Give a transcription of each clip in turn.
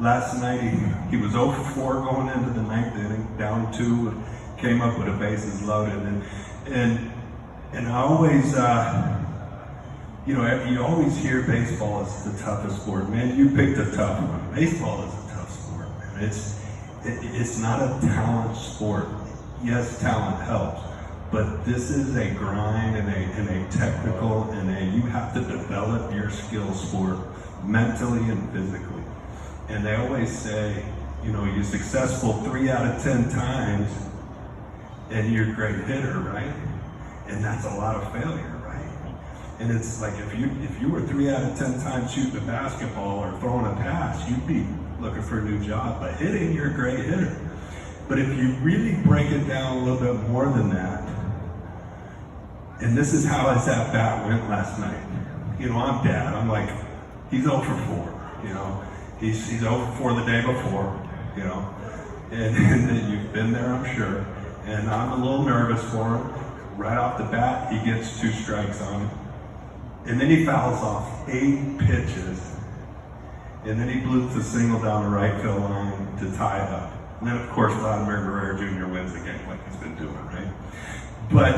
Last night he was 0 for 4 going into the ninth inning, down 2, came up with a bases loaded, and I always, you always hear baseball is the toughest sport. Man, you picked a tough one. Baseball is a tough sport, man. It's not a talent sport. Yes, talent helps, but this is a grind and a technical and you have to develop your skill sport mentally and physically. And they always say, you're successful 3 out of 10 times and you're a great hitter, right? And that's a lot of failure, right? And it's like if you were 3 out of 10 times shooting a basketball or throwing a pass, you'd be looking for a new job. But hitting, you're a great hitter. But if you really break it down a little bit more than that, and this is how his at-bat went last night. I'm dad. I'm like, he's 0 for 4, He's 0 for 4 the day before, and you've been there, I'm sure. And I'm a little nervous for him. Right off the bat, he gets 2 strikes on him. And then he fouls off 8 pitches. And then he bloops a single down the right field line to tie it up. And then, of course, Vladimir Guerrero Jr. wins the game like he's been doing, right? But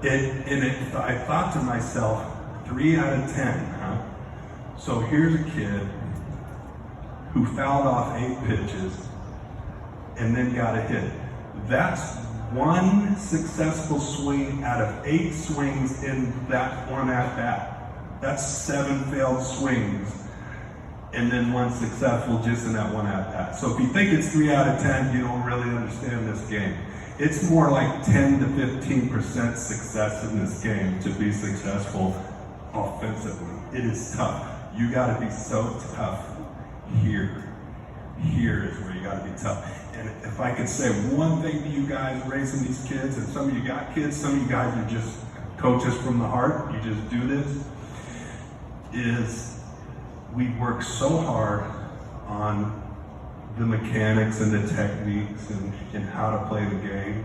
I thought to myself, 3 out of 10, huh? So here's a kid who fouled off 8 pitches and then got a hit. That's 1 successful swing out of 8 swings in that one at-bat. That's 7 failed swings, and then 1 successful just in that one at-bat. So if you think it's 3 out of 10, you don't really understand this game. It's more like 10 to 15% success in this game to be successful offensively. It is tough. You gotta be so tough here. Here is where you gotta be tough. And if I could say one thing to you guys raising these kids, and some of you got kids, some of you guys are just coaches from the heart, you just do this, is we work so hard on the mechanics and the techniques and how to play the game.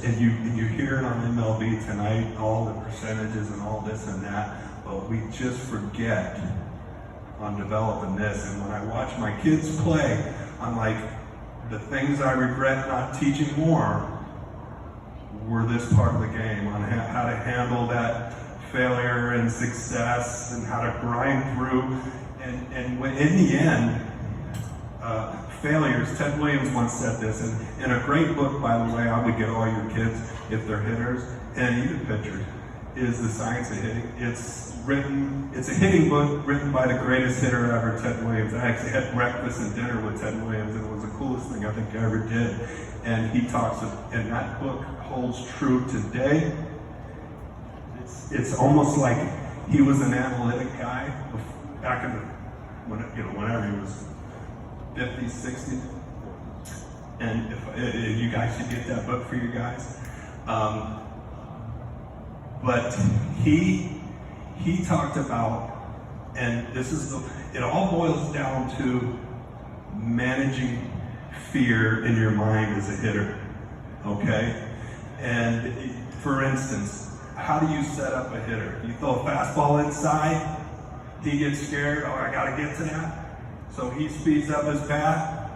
And you hear it on MLB tonight, all the percentages and all this and that, but we just forget on developing this. And when I watch my kids play, I'm like, the things I regret not teaching more were this part of the game, on how to handle that failure and success and how to grind through. And when, in the end, failures, Ted Williams once said this, and in a great book, by the way, I would get all your kids, if they're hitters, and even pitchers, is The Science of Hitting. It's a hitting book written by the greatest hitter ever, Ted Williams. I actually had breakfast and dinner with Ted Williams, and it was the coolest thing I think I ever did. And he talks, and that book holds true today. It's almost like he was an analytic guy back in whenever he was 50s, 60s. And if you guys should get that book for you guys. But he talked about, and it all boils down to managing fear in your mind as a hitter, okay? And for instance, how do you set up a hitter? You throw a fastball inside, he gets scared, I gotta get to that. So he speeds up his bat,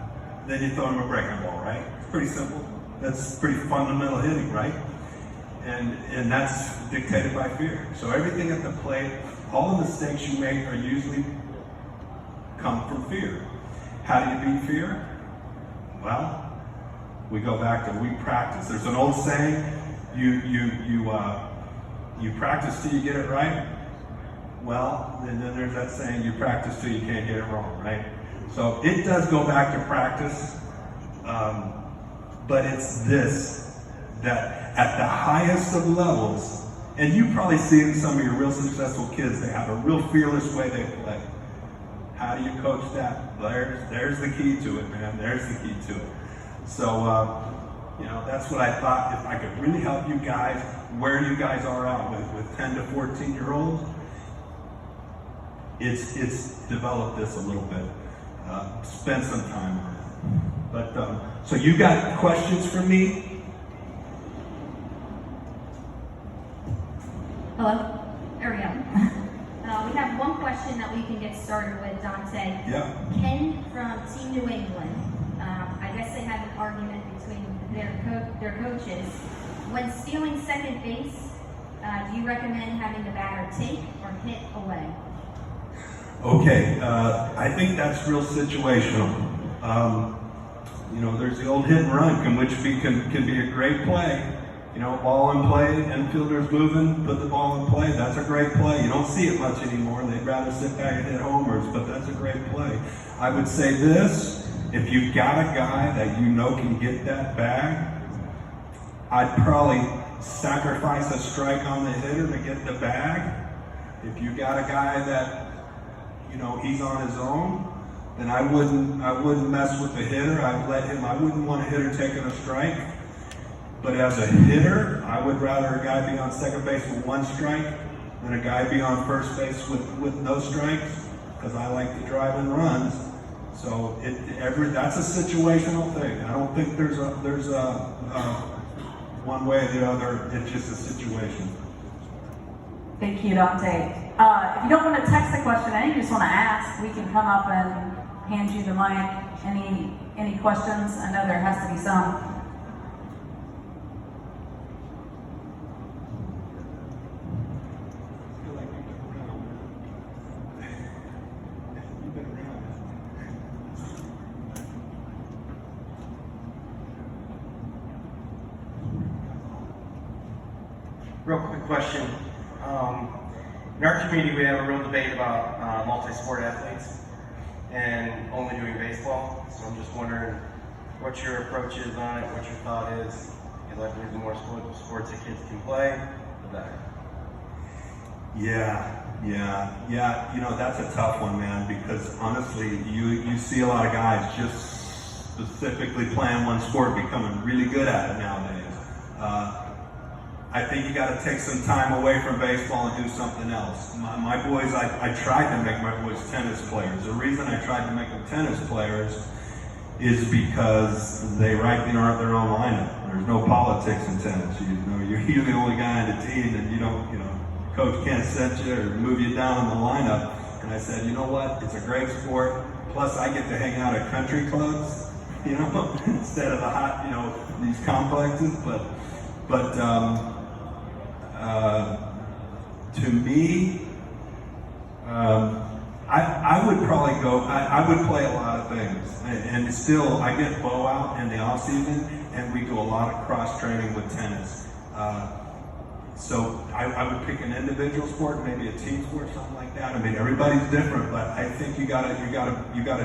then you throw him a breaking ball, right? It's pretty simple. That's pretty fundamental hitting, right? And that's dictated by fear. So everything at the plate, all the mistakes you make are usually come from fear. How do you beat fear? Well, we go back to we practice. There's an old saying, you practice till you get it right. Well, and then there's that saying, you practice till you can't get it wrong, right? So it does go back to practice, but it's this, that at the highest of levels, and you probably see in some of your real successful kids, they have a real fearless way they play. How do you coach that? There's the key to it, man. There's the key to it. So, that's what I thought. If I could really help you guys, where you guys are out with 10 to 14-year-olds, it's develop this a little bit. Spend some time on it. But so you got questions for me? Hello? There we go. We have one question that we can get started with, Dante. Yeah. Ken from New England. I guess they had an argument between their coaches. When stealing second base, do you recommend having the batter take or hit away? Okay, I think that's real situational. You know, there's the old hit and run, which can be a great play. You know, ball in play, infielders moving, put the ball in play. That's a great play. You don't see it much anymore. They'd rather sit back and hit homers, but that's a great play. I would say this: if you've got a guy that you know can get that bag, I'd probably sacrifice a strike on the hitter to get the bag. If you got a guy that, you know, he's on his own, then I wouldn't mess with the hitter. I wouldn't want a hitter taking a strike. But as a hitter, I would rather a guy be on second base with one strike than a guy be on first base with no strikes, because I like to drive in runs. So that's a situational thing. I don't think there's a one way or the other. It's just a situation. Thank you, Dante. If you don't want to text the question and you just want to ask, we can come up and hand you the mic. Any questions? I know there has to be some. Real quick question. In our community, we have a real debate about multi-sport athletes and only doing baseball. So I'm just wondering what your approach is on it, what your thought is. You'd like to do the more sports that kids can play, the better. Yeah. You know, that's a tough one, man, because honestly, you see a lot of guys just specifically playing one sport becoming really good at it nowadays. I think you got to take some time away from baseball and do something else. My boys, I tried to make my boys tennis players. The reason I tried to make them tennis players is because they write their own lineup. There's no politics in tennis. You know, you're the only guy on the team, and you don't, you know, coach can't set you or move you down in the lineup. And I said, you know what? It's a great sport. Plus, I get to hang out at country clubs, you know, instead of the hot, you know, these complexes. But to me, I would probably go, I would play a lot of things. And still, I get Bo out in the off season, and we do a lot of cross training with tennis. So I would pick an individual sport, maybe a team sport, something like that. I mean, everybody's different, but I think you gotta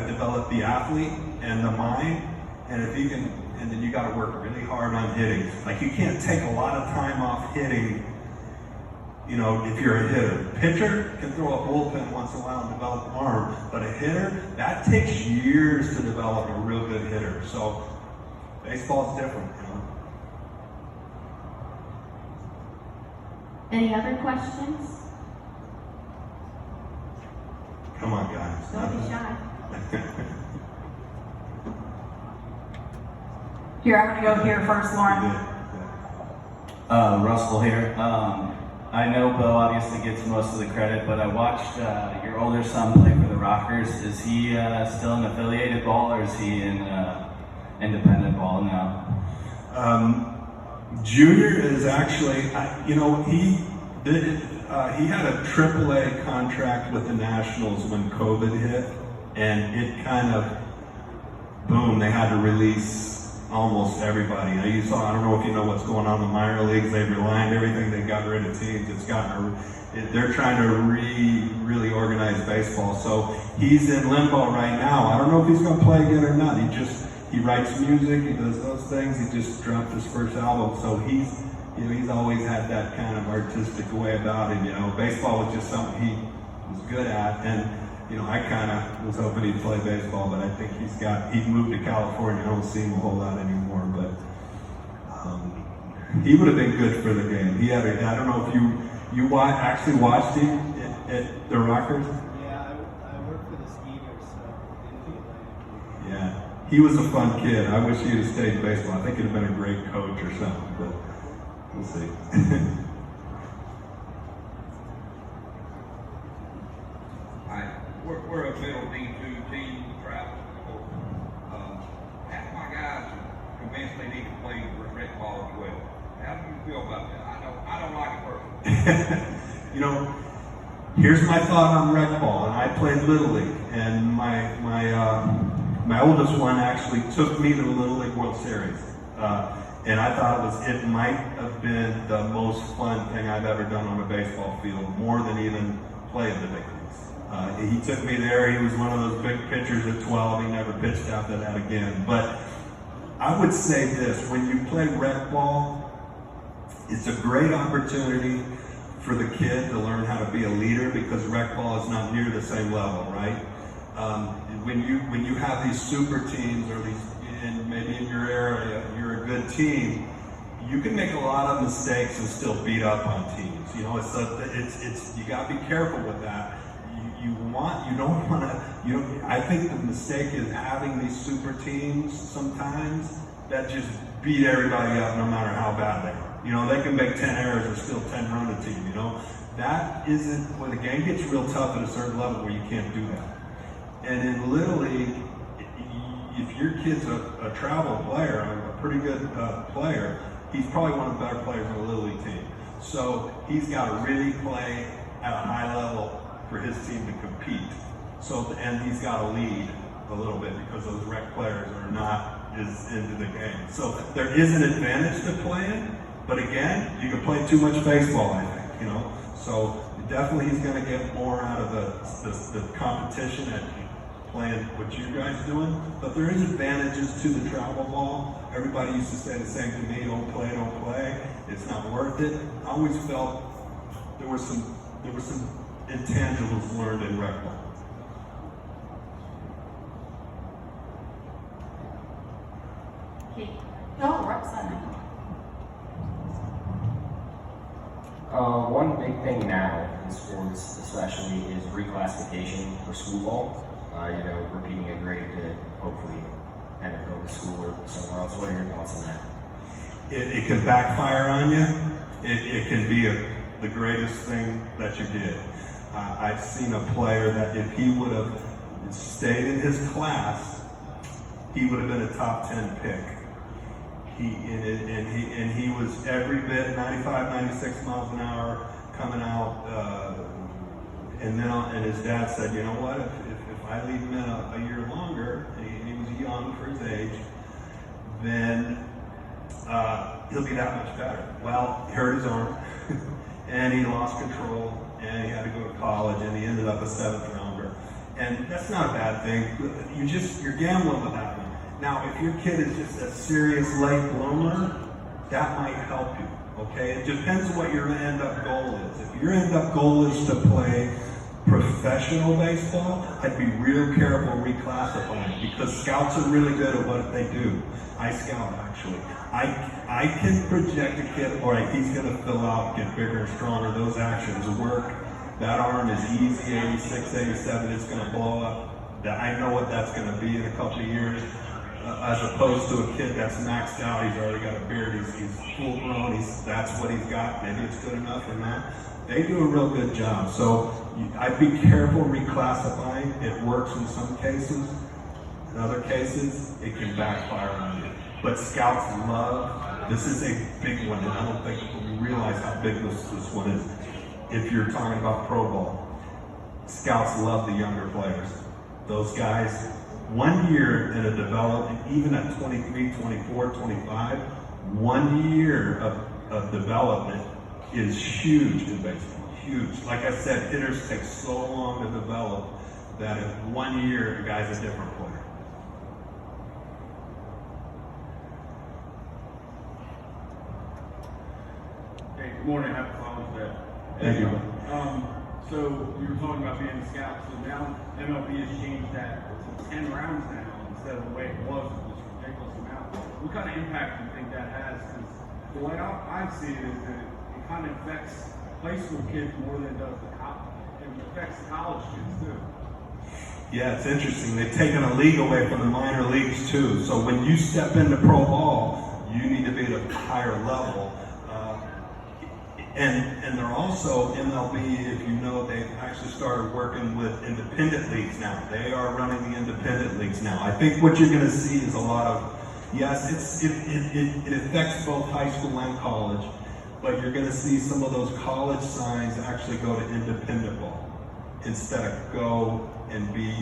develop the athlete and the mind, and if you can, and then you gotta work really hard on hitting. Like, you can't take a lot of time off hitting. You know, if you're a hitter. Pitcher can throw a bullpen once in a while and develop an arm, but a hitter, that takes years to develop a real good hitter. So baseball's different, you know. Any other questions? Come on, guys. Don't be shy. Here, I'm going to go here first, Lauren. Russell here. I know Bo obviously gets most of the credit, but I watched your older son play for the Rockers. Is he still an affiliated ball, or is he in independent ball now? Junior is actually, you know, he had a AAA contract with the Nationals when COVID hit, and it kind of, boom, they had to release almost everybody. Now, you saw, I don't know if you know what's going on in the minor leagues. They've realigned everything. They got rid of teams. They're trying to really organize baseball. So he's in limbo right now. I don't know if he's going to play again or not. He writes music. He does those things. He just dropped his first album. So he's always had that kind of artistic way about him. You know, baseball was just something he was good at, and you know, I kind of was hoping he'd play baseball, but I think he moved to California. I don't see him a whole lot anymore, but he would have been good for the game. He had I don't know if you actually watched him at the Rockers? Yeah, I worked for the Skeeters, so yeah, he was a fun kid. I wish he'd have stayed in baseball. I think he'd have been a great coach or something, but we'll see. We're a middle D2 team, travel. You know, here's my thought on rec ball, and I played Little League, and my oldest one actually took me to the Little League World Series. And I thought it might have been the most fun thing I've ever done on a baseball field, more than even playing the big leagues. He took me there. He was one of those big pitchers at 12. He never pitched after that again. But I would say this, when you play rec ball, it's a great opportunity for the kid to learn how to be a leader, because rec ball is not near the same level, right? When you have these super teams, or these, and maybe in your area, you're a good team, you can make a lot of mistakes and still beat up on teams. You know, you got to be careful with that. I think the mistake is having these super teams sometimes that just beat everybody up no matter how bad they are. You know, they can make 10 errors and still 10 run a team, you know. That isn't, when the game gets real tough at a certain level where you can't do that. And in Little League, if your kid's a travel player, a pretty good player, he's probably one of the better players on the Little League team. So he's got to really play at a high level for his team to compete. And he's got to lead a little bit, because those rec players are not as into the game. So there is an advantage to playing, but again, you can play too much baseball, I think, you know. So definitely he's going to get more out of the competition at playing what you guys are doing, but there is advantages to the travel ball. Everybody used to say the same to me, don't play, it's not worth it. I always felt there were some intangibles learned in rec ball. Kate. Oh, representing. One big thing now in sports, especially, is reclassification for school ball. Repeating a grade to hopefully end up going to school or somewhere else. What are your thoughts on that? It can backfire on you. It can be the greatest thing that you did. I've seen a player that if he would have stayed in his class, he would have been a top 10 pick. He was every bit 95, 96 miles an hour coming out. And his dad said, you know what, if I leave him in a year longer, and he was young for his age, then he'll be that much better. Well, he hurt his arm, and he lost control, and he had to go to college, and he ended up a 7th rounder. And that's not a bad thing. You're gambling with that one. Now, if your kid is just a serious late bloomer, that might help you, okay? It depends on what your end-up goal is. If your end-up goal is to play professional baseball, I'd be real careful reclassifying, because scouts are really good at what they do. I scout, actually. I can project a kid, all right, he's going to fill out, get bigger and stronger, those actions work. That arm is easy, 86, 87, it's going to blow up. I know what that's going to be in a couple of years. As opposed to a kid that's maxed out, he's already got a beard, he's full grown, that's what he's got, maybe it's good enough or not. They do a real good job. So I'd be careful reclassifying. It works in some cases. In other cases, it can backfire on you. But scouts love, this is a big one, and I don't think we realize how big this one is. If you're talking about pro ball, scouts love the younger players. Those guys, 1 year in a development, even at 23, 24, 25, 1 year of development is huge in baseball, huge. Like I said, hitters take so long to develop that in 1 year, the guy's a different player. Hey, good morning. Happy Father's Day. Thank you. So you were talking about being a scout. So now MLB has changed that to 10 rounds now instead of the way it was, this ridiculous amount. What kind of impact do you think that has? Because the way I see it is that it kind of affects high school kids more than it does the college. It affects the college kids too. Yeah, it's interesting. They've taken a league away from the minor leagues too. So when you step into pro ball, you need to be at a higher level. And they're also, MLB, if you know, they've actually started working with independent leagues now. They are running the independent leagues now. I think what you're going to see is a lot of, yes, it affects both high school and college. but you're going to see some of those college signs actually go to independent ball instead of go and be,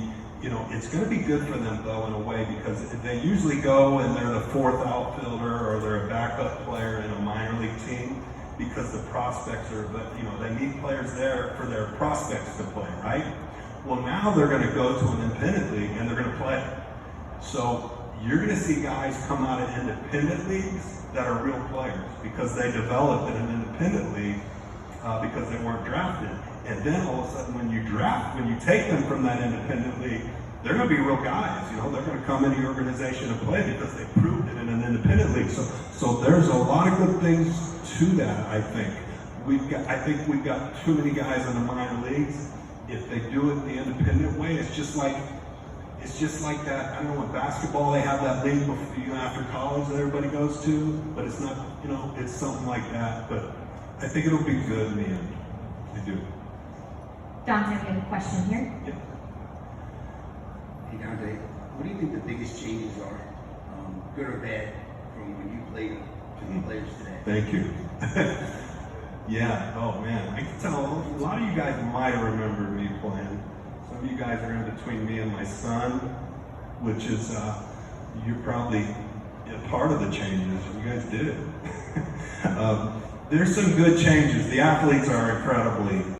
it's going to be good for them though in a way, because they usually go and they're the fourth outfielder or they're a backup player in a minor league team because the prospects are, they need players there for their prospects to play, right? Well, now they're going to go to an independent league and they're going to play. So you're going to see guys come out of independent leagues that are real players because they developed in an independent league because they weren't drafted. And then all of a sudden when you take them from that independent league, they're going to be real guys. They're going to come into your organization and play because they proved it in an independent league. So there's a lot of good things to that, I think. I think we've got too many guys in the minor leagues. If they do it the independent way, it's just like that. I don't know, in basketball they have that league before, after college that everybody goes to, but it's not, it's something like that. But I think it'll be good in the end. I do. Dante, we have a question here. Yeah. Hey Dante, what do you think the biggest changes are, good or bad, from when you played to the players today? Thank you. Yeah, oh man, I can tell a lot of you guys might have remembered me playing. Some of you guys are in between me and my son, which is, you're probably a part of the changes. You guys did it. There's some good changes. The athletes are incredibly